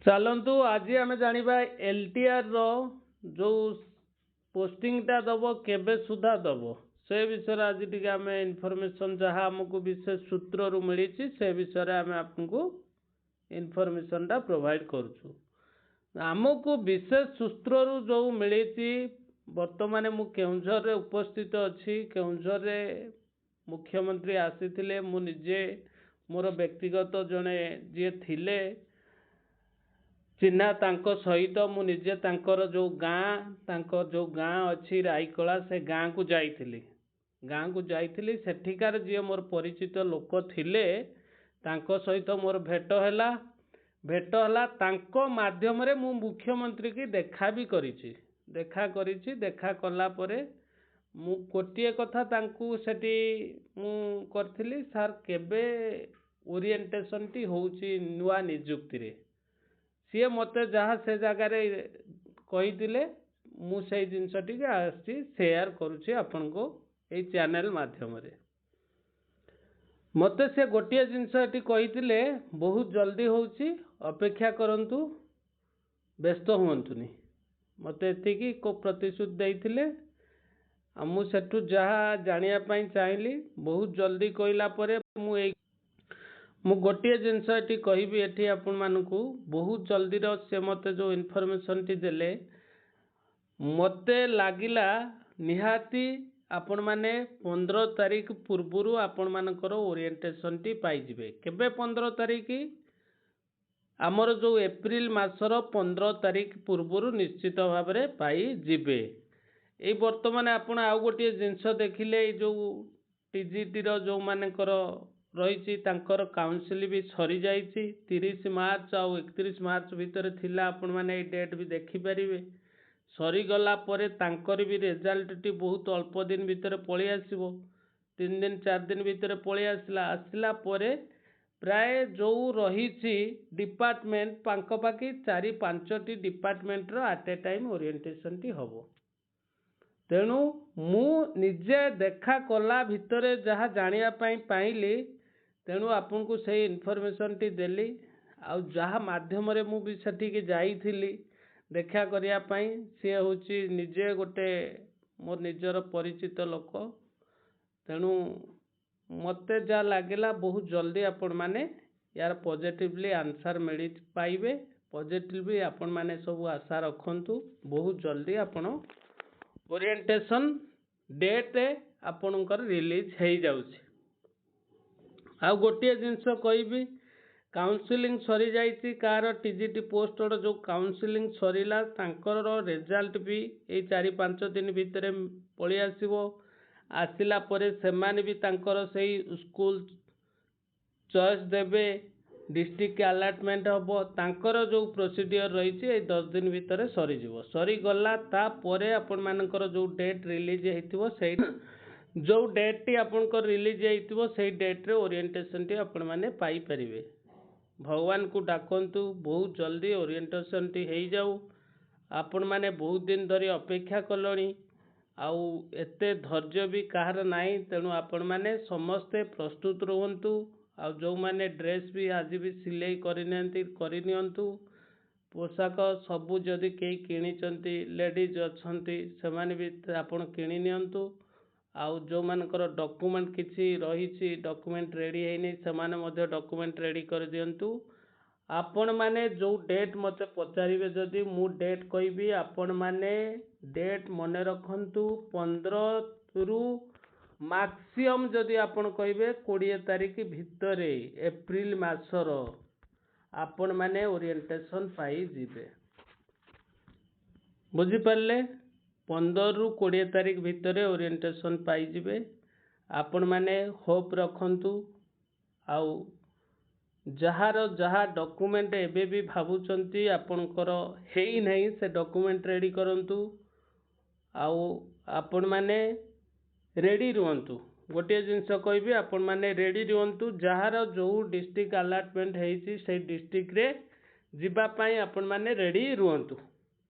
चलतु आज आम जाना एलटीआर जो पोस्टिंगटा दब केबे सुधा दब से विषय आज टी आम इनफॉरमेशन जहाँ आमको विशेष सूत्र रू मिली से विषय आम आपको इनफॉरमेशन टा प्रोवाइड करुचु। आमको विशेष सूत्र रू जो मिली बर्तमान मु केउंझर उपस्थित अच्छी केउंझर मुख्यमंत्री आसी मु निजे मोर व्यक्तिगत जड़े जी थिले चिन्हा तांको सहित मु निजे तांकर जो गाँ अच्छी रायकला से गाँ को जाइली सेठिकार जी मोर परिचित लोक थिले तांको सहित मोर भेट है तांको माध्यम रे मु मुख्यमंत्री की देखा भी देखा कला परे मु गोटे कथा तांकु सेठी मु करथिली सर केबे ओरिएंटेशन टी होउची नुआ नियुक्ति रे सी मते जहाँ से जगार कही मु से जिनसटी आसी शेयर करुच्ची आपण को यही चैनल माध्यम रे मते से गोटे जिनस ये कही बहुत जल्दी होउची अपेक्षा करंतु व्यस्त हुंतुनी मते एतिकी को प्रतिश्रुति देइथिले मुझे जहाँ जानिया चाहिए बहुत जल्दी कहला परे मु गोटे जिनस ये कहबी एठी आपण मानकु बहुत जल्दी से मते जो इनफॉरमेशन टी देले मते लागिला निहाती आपण माने 15 तारीख पूर्वरु आपण मानकर ओरिएंटेशन टी पाई जिवे। केबे 15 तारीख आमर जो एप्रिल मासर 15 तारीख पूर्वरु निश्चित भाव में पाई जिवे। ए वर्तमान आपण आउ गोटे जिनस देखिले जो टीजीटी रो जो मानकर रही काउंसिल भी सरी जाइए 30 मार्च आउ 31 मार्च भितर थिला आपण माने डेट भी देखिपारे सरीगला तांकर भी रिजल्ट टी बहुत अल्प दिन भितर पलि आसिबो 3 दिन 4 दिन भितर पलि आसला प्राय जो रही डिपार्टमेंट पाखपाखि 4-5 डिपार्टमेंट रो एट ए टाइम ओरिएंटेशन टी हबो। तेणु मु निजे देखा कला भितर जहाँ जानिया पाइली तेणु आपन को से इनफॉरमेशन टी देली आउ जहाँ माध्यम रे मु भी सेठी जाइथिली देखा करिया पई सी होची निजे गोटे मोर निजर परिचित लोक तेणु मते जा लागेला बहुत जल्दी आपण माने यार पॉजिटिवली आंसर मिली पाइबे पॉजिटिवली आपण माने सब आशा रखंतु बहुत जल्दी आपण ओरिएंटेशन डेट आपणकर रिलीज हो जाउछि। आउ गोटे जिनस कहबी काउंसिलिंग सरी जाइछि कार टीजीटी पोस्ट जो काउंसिलिंग सरीला तांकर रिजल्ट भी ये 4-5 दिन भितर पलि आसिबो आसिला परे सेमाने भी तांकर सही स्कूल चॉइस देबे डिस्ट्रिक्ट अलॉटमेंट हबो तांकर जो प्रोसीडियर रही 10 दिन भितर सरी जीवो सरी गला ता परे आपण मानकर जो डेट रिलीज हेतिबो सेही जो डेट टी आपनकर रिलीज हेतिबो सेही डेट रे ओरिएंटेशन टी आपण माने पाई परिबे। भगवान को डाकंतु बहुत जल्दी ओरिएंटेशन टी हो जाऊ आपण माने बहुत दिन धरी अपेक्षा कलोनी आउ एते धैर्य भी कहार नाही तेणु आपण माने समस्ते प्रस्तुत रहंतु आउ जो माने ड्रेस भी आज भी सिलाई करनियंतु पोशाक सबू जदि कई किनिचंती लेडीज अछंती सेमाने भी आपण किनि नियंतु आउ जो मानकर डॉक्यूमेंट किसी रही डॉक्यूमेंट रेडी है सेमाने मध्य डॉक्यूमेंट रेडी कर दियंतु। आपण माने जो डेट मते पचारिबे जदि मु डेट कहबी आपण माने डेट मने रखंतु 15 रु मैक्सिमम जदि आपण कहबे 20 तारीख भितरे एप्रिल मासर आपण माने ओरिएंटेशन पाई जिबे बुझी पारले 15 रु 20 तारीख भितर ओरिएंटेशन पाई जिबे। आपण माने होप रखंतु आउ जहार जहाँ डॉक्यूमेंट एबे भी भावुचंती आपणकर हेई नहीं से डॉक्यूमेंट रेडी करंतु आउ आपण माने रेडी रुहंतु। गोटे जिनस कहबी आपण माने रेडी रुहंतु जहार जो डिस्ट्रिक्ट अलॉटमेंट हेई से डिस्ट्रिक्ट रे जिबा पई आपण माने रेडी रुहंतु।